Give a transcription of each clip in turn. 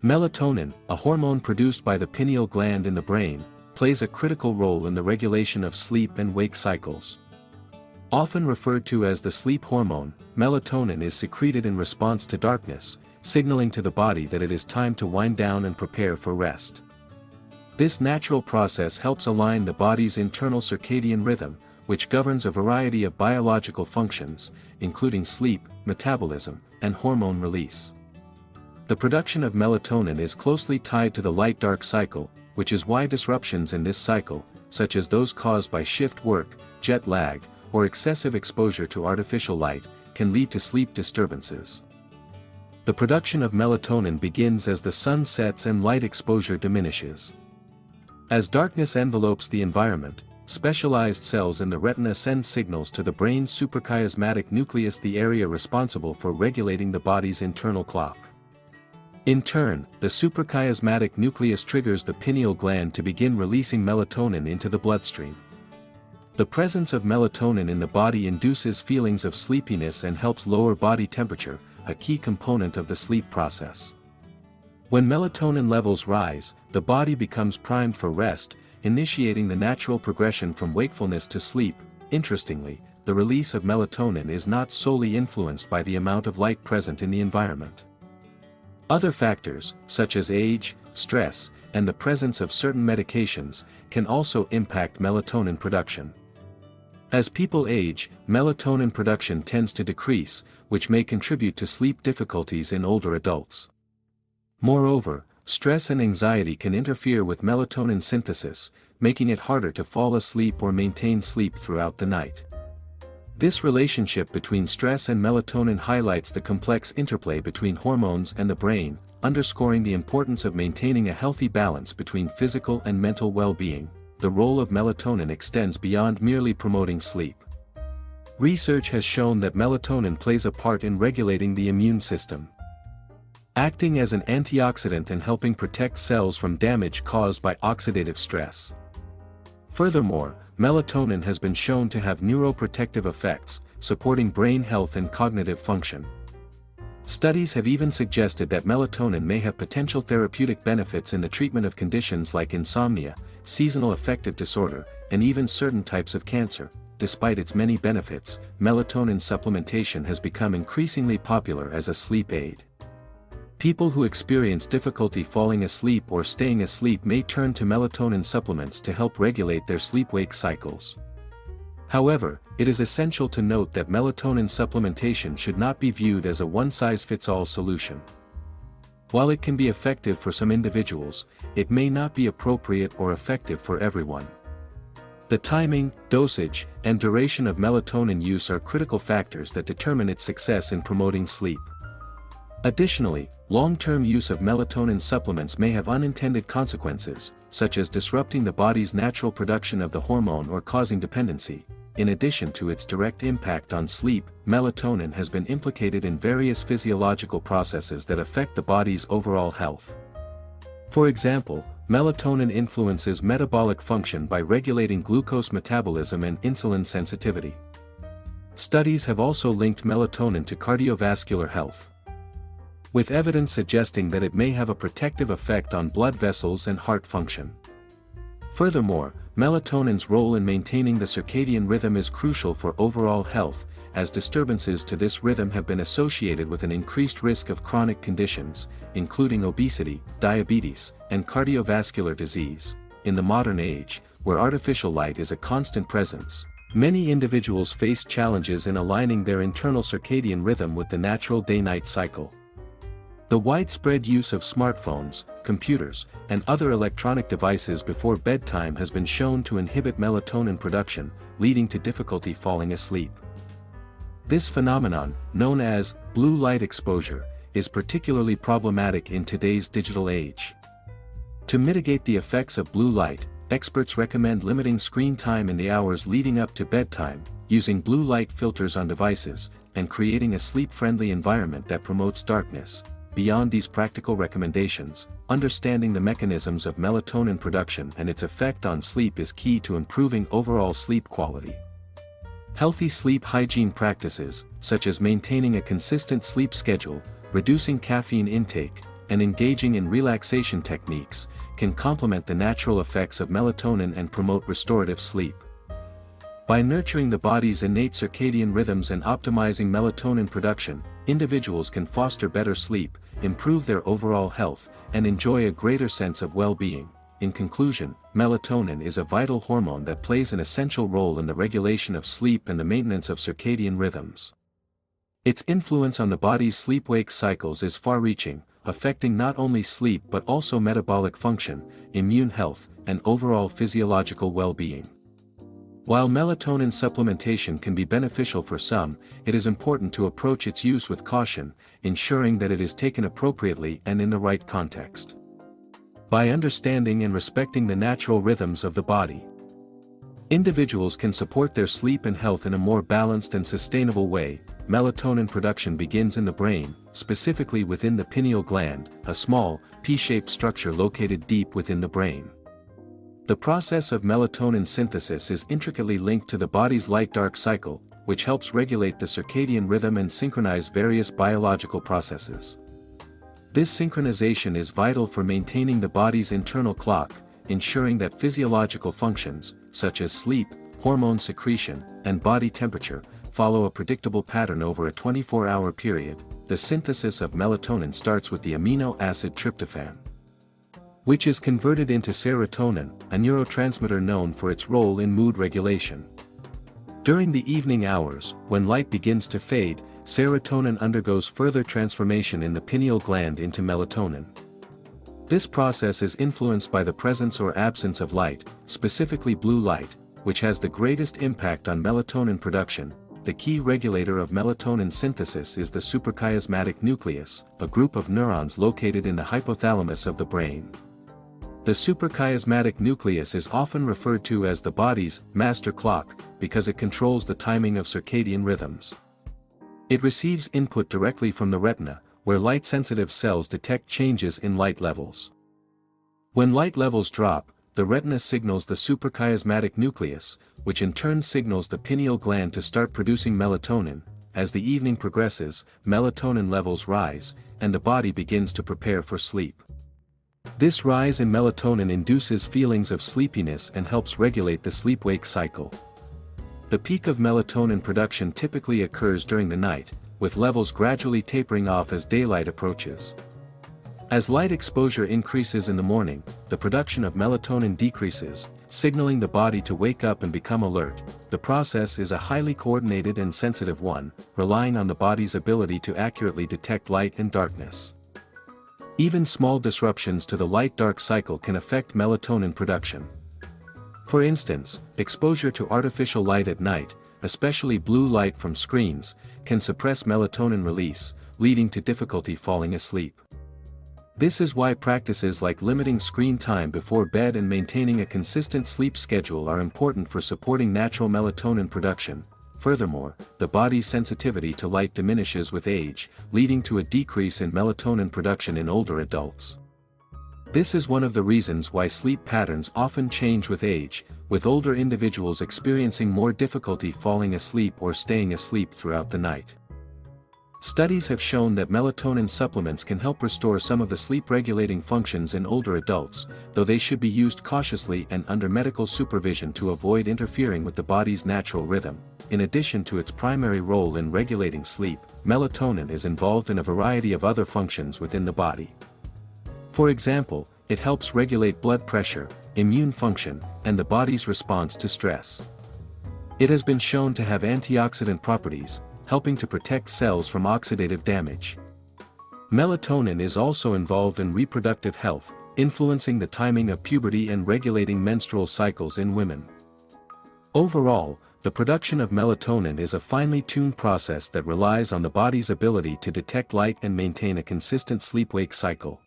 Melatonin, a hormone produced by the pineal gland in the brain, plays a critical role in the regulation of sleep and wake cycles. Often referred to as the sleep hormone, melatonin is secreted in response to darkness, signaling to the body that it is time to wind down and prepare for rest. This natural process helps align the body's internal circadian rhythm, which governs a variety of biological functions, including sleep, metabolism, and hormone release. The production of melatonin is closely tied to the light-dark cycle, which is why disruptions in this cycle, such as those caused by shift work, jet lag, or excessive exposure to artificial light, can lead to sleep disturbances. The production of melatonin begins as the sun sets and light exposure diminishes. As darkness envelopes the environment, specialized cells in the retina send signals to the brain's suprachiasmatic nucleus, the area responsible for regulating the body's internal clock. In turn, the suprachiasmatic nucleus triggers the pineal gland to begin releasing melatonin into the bloodstream. The presence of melatonin in the body induces feelings of sleepiness and helps lower body temperature, a key component of the sleep process. When melatonin levels rise, the body becomes primed for rest, initiating the natural progression from wakefulness to sleep. Interestingly, the release of melatonin is not solely influenced by the amount of light present in the environment. Other factors, such as age, stress, and the presence of certain medications, can also impact melatonin production. As people age, melatonin production tends to decrease, which may contribute to sleep difficulties in older adults. Moreover, stress and anxiety can interfere with melatonin synthesis, making it harder to fall asleep or maintain sleep throughout the night. This relationship between stress and melatonin highlights the complex interplay between hormones and the brain, underscoring the importance of maintaining a healthy balance between physical and mental well-being. The role of melatonin extends beyond merely promoting sleep. Research has shown that melatonin plays a part in regulating the immune system, acting as an antioxidant and helping protect cells from damage caused by oxidative stress. Furthermore, melatonin has been shown to have neuroprotective effects, supporting brain health and cognitive function. Studies have even suggested that melatonin may have potential therapeutic benefits in the treatment of conditions like insomnia, seasonal affective disorder, and even certain types of cancer. Despite its many benefits, melatonin supplementation has become increasingly popular as a sleep aid. People who experience difficulty falling asleep or staying asleep may turn to melatonin supplements to help regulate their sleep-wake cycles. However, it is essential to note that melatonin supplementation should not be viewed as a one-size-fits-all solution. While it can be effective for some individuals, it may not be appropriate or effective for everyone. The timing, dosage, and duration of melatonin use are critical factors that determine its success in promoting sleep. Additionally, long-term use of melatonin supplements may have unintended consequences, such as disrupting the body's natural production of the hormone or causing dependency. In addition to its direct impact on sleep, melatonin has been implicated in various physiological processes that affect the body's overall health. For example, melatonin influences metabolic function by regulating glucose metabolism and insulin sensitivity. Studies have also linked melatonin to cardiovascular health, with evidence suggesting that it may have a protective effect on blood vessels and heart function. Furthermore, melatonin's role in maintaining the circadian rhythm is crucial for overall health, as disturbances to this rhythm have been associated with an increased risk of chronic conditions, including obesity, diabetes, and cardiovascular disease. In the modern age, where artificial light is a constant presence, many individuals face challenges in aligning their internal circadian rhythm with the natural day-night cycle. The widespread use of smartphones, computers, and other electronic devices before bedtime has been shown to inhibit melatonin production, leading to difficulty falling asleep. This phenomenon, known as blue light exposure, is particularly problematic in today's digital age. To mitigate the effects of blue light, experts recommend limiting screen time in the hours leading up to bedtime, using blue light filters on devices, and creating a sleep-friendly environment that promotes darkness. Beyond these practical recommendations, understanding the mechanisms of melatonin production and its effect on sleep is key to improving overall sleep quality. Healthy sleep hygiene practices, such as maintaining a consistent sleep schedule, reducing caffeine intake, and engaging in relaxation techniques, can complement the natural effects of melatonin and promote restorative sleep. By nurturing the body's innate circadian rhythms and optimizing melatonin production, individuals can foster better sleep, improve their overall health, and enjoy a greater sense of well-being. In conclusion, melatonin is a vital hormone that plays an essential role in the regulation of sleep and the maintenance of circadian rhythms. Its influence on the body's sleep-wake cycles is far-reaching, affecting not only sleep but also metabolic function, immune health, and overall physiological well-being. While melatonin supplementation can be beneficial for some, it is important to approach its use with caution, ensuring that it is taken appropriately and in the right context. By understanding and respecting the natural rhythms of the body, individuals can support their sleep and health in a more balanced and sustainable way. Melatonin production begins in the brain, specifically within the pineal gland, a small, pea-shaped structure located deep within the brain. The process of melatonin synthesis is intricately linked to the body's light-dark cycle, which helps regulate the circadian rhythm and synchronize various biological processes. This synchronization is vital for maintaining the body's internal clock, ensuring that physiological functions, such as sleep, hormone secretion, and body temperature, follow a predictable pattern over a 24-hour period. The synthesis of melatonin starts with the amino acid tryptophan, which is converted into serotonin, a neurotransmitter known for its role in mood regulation. During the evening hours, when light begins to fade, serotonin undergoes further transformation in the pineal gland into melatonin. This process is influenced by the presence or absence of light, specifically blue light, which has the greatest impact on melatonin production. The key regulator of melatonin synthesis is the suprachiasmatic nucleus, a group of neurons located in the hypothalamus of the brain. The suprachiasmatic nucleus is often referred to as the body's master clock because it controls the timing of circadian rhythms. It receives input directly from the retina, where light-sensitive cells detect changes in light levels. When light levels drop, the retina signals the suprachiasmatic nucleus, which in turn signals the pineal gland to start producing melatonin. As the evening progresses, melatonin levels rise, and the body begins to prepare for sleep. This rise in melatonin induces feelings of sleepiness and helps regulate the sleep-wake cycle. The peak of melatonin production typically occurs during the night, with levels gradually tapering off as daylight approaches. As light exposure increases in the morning, the production of melatonin decreases, signaling the body to wake up and become alert. The process is a highly coordinated and sensitive one, relying on the body's ability to accurately detect light and darkness. Even small disruptions to the light-dark cycle can affect melatonin production. For instance, exposure to artificial light at night, especially blue light from screens, can suppress melatonin release, leading to difficulty falling asleep. This is why practices like limiting screen time before bed and maintaining a consistent sleep schedule are important for supporting natural melatonin production. Furthermore, the body's sensitivity to light diminishes with age, leading to a decrease in melatonin production in older adults. This is one of the reasons why sleep patterns often change with age, with older individuals experiencing more difficulty falling asleep or staying asleep throughout the night. Studies have shown that melatonin supplements can help restore some of the sleep-regulating functions in older adults, though they should be used cautiously and under medical supervision to avoid interfering with the body's natural rhythm. In addition to its primary role in regulating sleep, melatonin is involved in a variety of other functions within the body. For example, it helps regulate blood pressure, immune function, and the body's response to stress. It has been shown to have antioxidant properties, helping to protect cells from oxidative damage. Melatonin is also involved in reproductive health, influencing the timing of puberty and regulating menstrual cycles in women. Overall, the production of melatonin is a finely tuned process that relies on the body's ability to detect light and maintain a consistent sleep-wake cycle.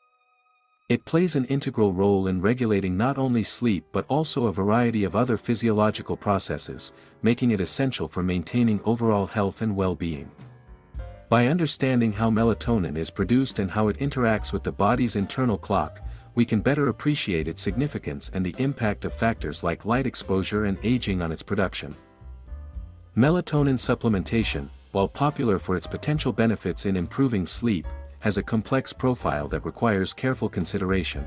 It plays an integral role in regulating not only sleep but also a variety of other physiological processes, making it essential for maintaining overall health and well-being. By understanding how melatonin is produced and how it interacts with the body's internal clock, we can better appreciate its significance and the impact of factors like light exposure and aging on its production. Melatonin supplementation, while popular for its potential benefits in improving sleep, has a complex profile that requires careful consideration.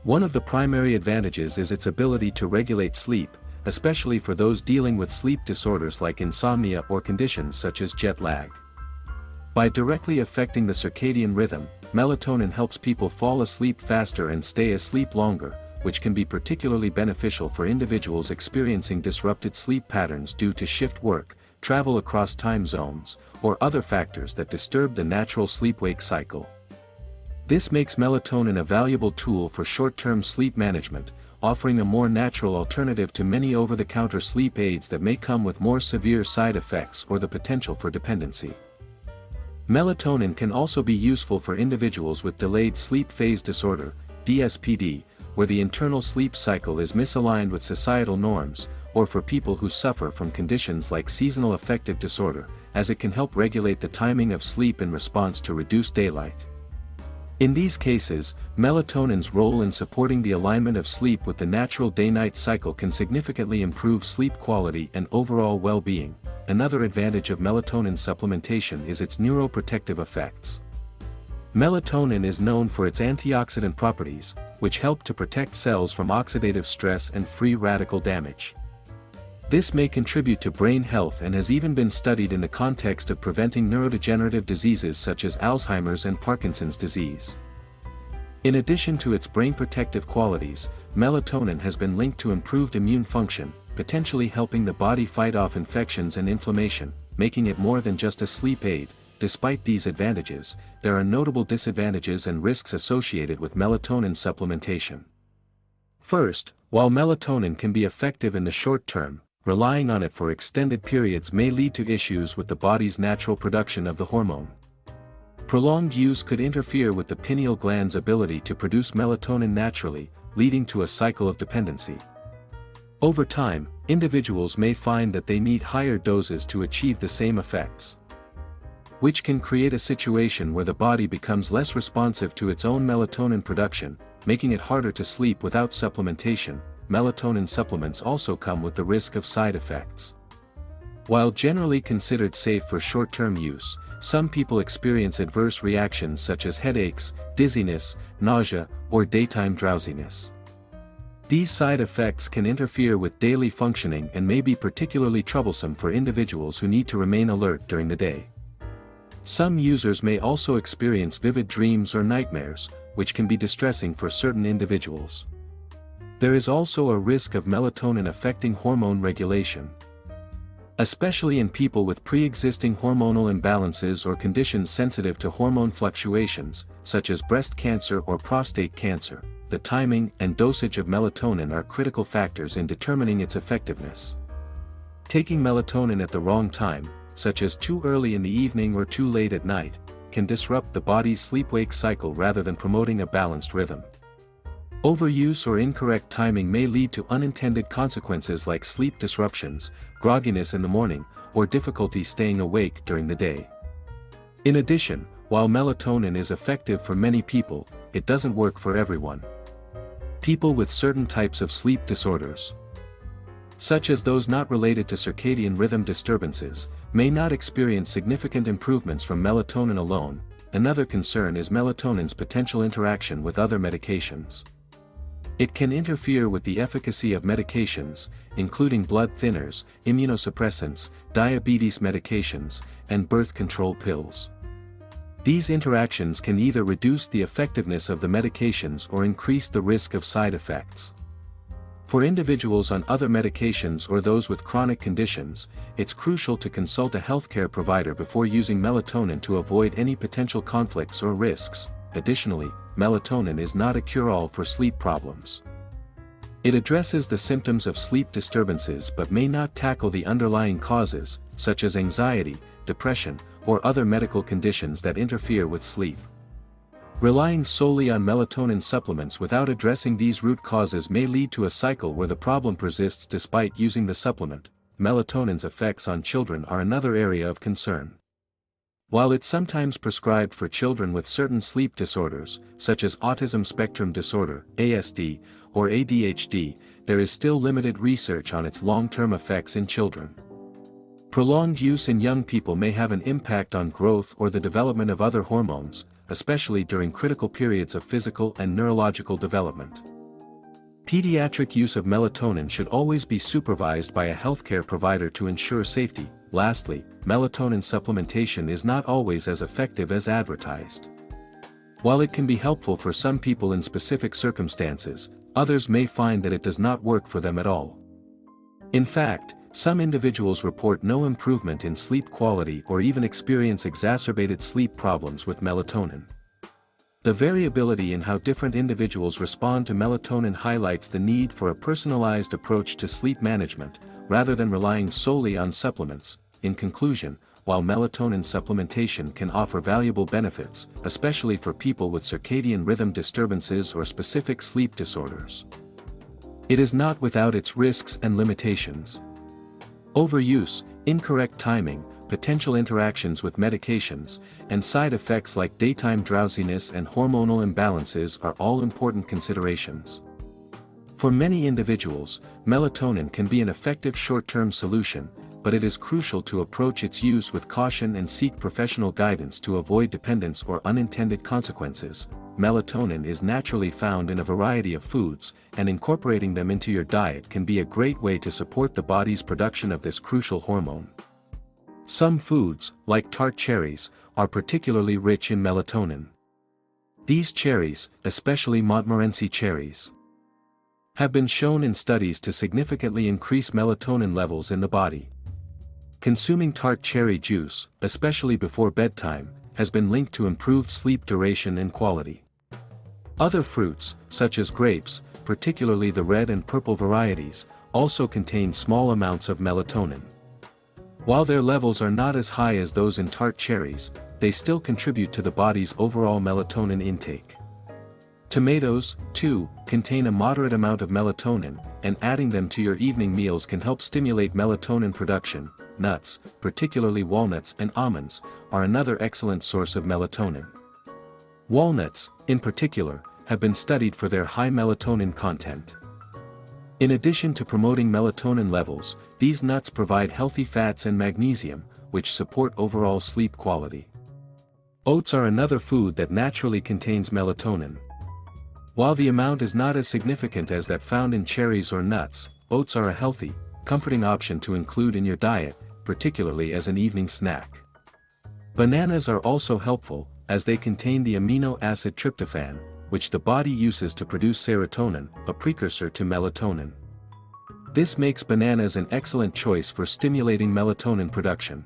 One of the primary advantages is its ability to regulate sleep, especially for those dealing with sleep disorders like insomnia or conditions such as jet lag. By directly affecting the circadian rhythm, melatonin helps people fall asleep faster and stay asleep longer, which can be particularly beneficial for individuals experiencing disrupted sleep patterns due to shift work, travel across time zones, or other factors that disturb the natural sleep-wake cycle. This makes melatonin a valuable tool for short-term sleep management, offering a more natural alternative to many over-the-counter sleep aids that may come with more severe side effects or the potential for dependency. Melatonin can also be useful for individuals with delayed sleep phase disorder, DSPD, where the internal sleep cycle is misaligned with societal norms, or for people who suffer from conditions like seasonal affective disorder, as it can help regulate the timing of sleep in response to reduced daylight. In these cases, melatonin's role in supporting the alignment of sleep with the natural day-night cycle can significantly improve sleep quality and overall well-being. Another advantage of melatonin supplementation is its neuroprotective effects. Melatonin is known for its antioxidant properties, which help to protect cells from oxidative stress and free radical damage. This may contribute to brain health and has even been studied in the context of preventing neurodegenerative diseases such as Alzheimer's and Parkinson's disease. In addition to its brain protective qualities, melatonin has been linked to improved immune function, potentially helping the body fight off infections and inflammation, making it more than just a sleep aid. Despite these advantages, there are notable disadvantages and risks associated with melatonin supplementation. First, while melatonin can be effective in the short term, relying on it for extended periods may lead to issues with the body's natural production of the hormone. Prolonged use could interfere with the pineal gland's ability to produce melatonin naturally, leading to a cycle of dependency. Over time, individuals may find that they need higher doses to achieve the same effects, which can create a situation where the body becomes less responsive to its own melatonin production, making it harder to sleep without supplementation. Melatonin supplements also come with the risk of side effects. While generally considered safe for short-term use, some people experience adverse reactions such as headaches, dizziness, nausea, or daytime drowsiness. These side effects can interfere with daily functioning and may be particularly troublesome for individuals who need to remain alert during the day. Some users may also experience vivid dreams or nightmares, which can be distressing for certain individuals. There is also a risk of melatonin affecting hormone regulation, especially in people with pre-existing hormonal imbalances or conditions sensitive to hormone fluctuations, such as breast cancer or prostate cancer. The timing and dosage of melatonin are critical factors in determining its effectiveness. Taking melatonin at the wrong time, such as too early in the evening or too late at night, can disrupt the body's sleep-wake cycle rather than promoting a balanced rhythm. Overuse or incorrect timing may lead to unintended consequences like sleep disruptions, grogginess in the morning, or difficulty staying awake during the day. In addition, while melatonin is effective for many people, it doesn't work for everyone. People with certain types of sleep disorders, such as those not related to circadian rhythm disturbances, may not experience significant improvements from melatonin alone. Another concern is melatonin's potential interaction with other medications. It can interfere with the efficacy of medications, including blood thinners, immunosuppressants, diabetes medications, and birth control pills. These interactions can either reduce the effectiveness of the medications or increase the risk of side effects. For individuals on other medications or those with chronic conditions, it's crucial to consult a healthcare provider before using melatonin to avoid any potential conflicts or risks. Additionally, melatonin is not a cure-all for sleep problems. It addresses the symptoms of sleep disturbances but may not tackle the underlying causes, such as anxiety, depression, or other medical conditions that interfere with sleep. Relying solely on melatonin supplements without addressing these root causes may lead to a cycle where the problem persists despite using the supplement. Melatonin's effects on children are another area of concern. While it's sometimes prescribed for children with certain sleep disorders, such as autism spectrum disorder, ASD, or ADHD, there is still limited research on its long-term effects in children. Prolonged use in young people may have an impact on growth or the development of other hormones, especially during critical periods of physical and neurological development. Pediatric use of melatonin should always be supervised by a healthcare provider to ensure safety. Lastly, melatonin supplementation is not always as effective as advertised. While it can be helpful for some people in specific circumstances, others may find that it does not work for them at all. In fact, some individuals report no improvement in sleep quality or even experience exacerbated sleep problems with melatonin. The variability in how different individuals respond to melatonin highlights the need for a personalized approach to sleep management, rather than relying solely on supplements. In conclusion, while melatonin supplementation can offer valuable benefits, especially for people with circadian rhythm disturbances or specific sleep disorders, it is not without its risks and limitations. Overuse, incorrect timing, potential interactions with medications, and side effects like daytime drowsiness and hormonal imbalances are all important considerations. For many individuals, melatonin can be an effective short-term solution, but it is crucial to approach its use with caution and seek professional guidance to avoid dependence or unintended consequences. Melatonin is naturally found in a variety of foods, and incorporating them into your diet can be a great way to support the body's production of this crucial hormone. Some foods, like tart cherries, are particularly rich in melatonin. These cherries, especially Montmorency cherries, have been shown in studies to significantly increase melatonin levels in the body. Consuming tart cherry juice, especially before bedtime, has been linked to improved sleep duration and quality. Other fruits, such as grapes, particularly the red and purple varieties, also contain small amounts of melatonin. While their levels are not as high as those in tart cherries, they still contribute to the body's overall melatonin intake. Tomatoes, too, contain a moderate amount of melatonin, and adding them to your evening meals can help stimulate melatonin production. Nuts, particularly walnuts and almonds, are another excellent source of melatonin. Walnuts, in particular, have been studied for their high melatonin content. In addition to promoting melatonin levels, these nuts provide healthy fats and magnesium, which support overall sleep quality. Oats are another food that naturally contains melatonin. While the amount is not as significant as that found in cherries or nuts, oats are a healthy, comforting option to include in your diet, particularly as an evening snack. Bananas are also helpful, as they contain the amino acid tryptophan, which the body uses to produce serotonin, a precursor to melatonin. This makes bananas an excellent choice for stimulating melatonin production.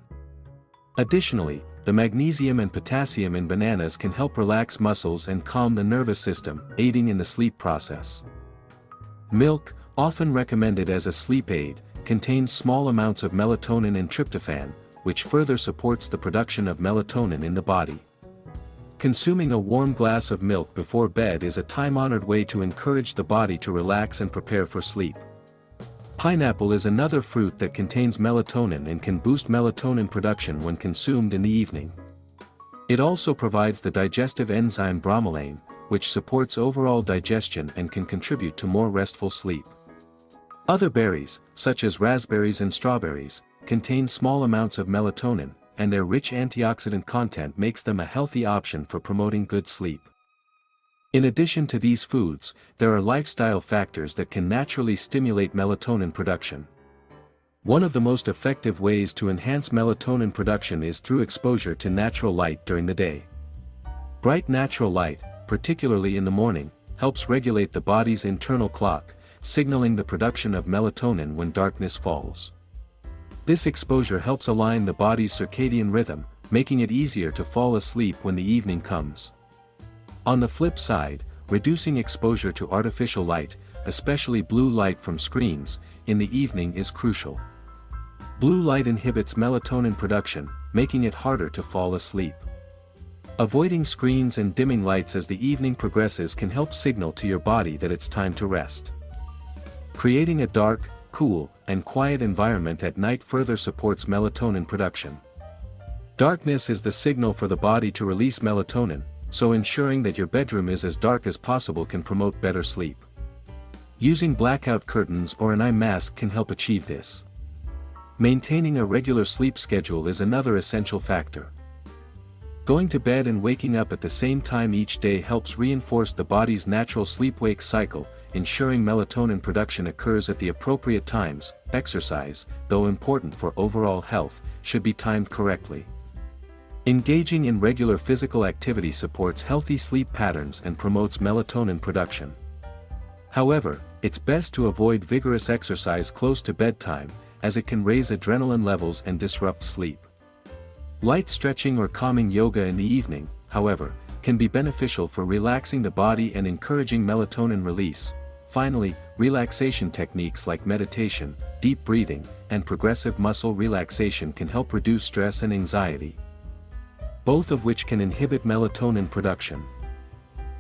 Additionally, the magnesium and potassium in bananas can help relax muscles and calm the nervous system, aiding in the sleep process. Milk, often recommended as a sleep aid, contains small amounts of melatonin and tryptophan, which further supports the production of melatonin in the body. Consuming a warm glass of milk before bed is a time-honored way to encourage the body to relax and prepare for sleep. Pineapple is another fruit that contains melatonin and can boost melatonin production when consumed in the evening. It also provides the digestive enzyme bromelain, which supports overall digestion and can contribute to more restful sleep. Other berries, such as raspberries and strawberries, contain small amounts of melatonin, and their rich antioxidant content makes them a healthy option for promoting good sleep. In addition to these foods, there are lifestyle factors that can naturally stimulate melatonin production. One of the most effective ways to enhance melatonin production is through exposure to natural light during the day. Bright natural light, particularly in the morning, helps regulate the body's internal clock, signaling the production of melatonin when darkness falls. This exposure helps align the body's circadian rhythm, making it easier to fall asleep when the evening comes. On the flip side, reducing exposure to artificial light, especially blue light from screens, in the evening is crucial. Blue light inhibits melatonin production, making it harder to fall asleep. Avoiding screens and dimming lights as the evening progresses can help signal to your body that it's time to rest. Creating a dark, cool, and quiet environment at night further supports melatonin production. Darkness is the signal for the body to release melatonin, so ensuring that your bedroom is as dark as possible can promote better sleep. Using blackout curtains or an eye mask can help achieve this. Maintaining a regular sleep schedule is another essential factor. Going to bed and waking up at the same time each day helps reinforce the body's natural sleep-wake cycle, ensuring melatonin production occurs at the appropriate times. Exercise, though important for overall health, should be timed correctly. Engaging in regular physical activity supports healthy sleep patterns and promotes melatonin production. However, it's best to avoid vigorous exercise close to bedtime, as it can raise adrenaline levels and disrupt sleep. Light stretching or calming yoga in the evening, however, can be beneficial for relaxing the body and encouraging melatonin release. Finally, relaxation techniques like meditation, deep breathing, and progressive muscle relaxation can help reduce stress and anxiety, both of which can inhibit melatonin production.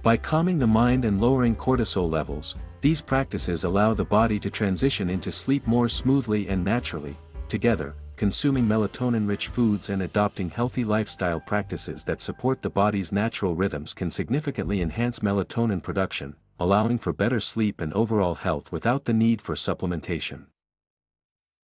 By calming the mind and lowering cortisol levels, these practices allow the body to transition into sleep more smoothly and naturally. Together, consuming melatonin-rich foods and adopting healthy lifestyle practices that support the body's natural rhythms can significantly enhance melatonin production, allowing for better sleep and overall health without the need for supplementation.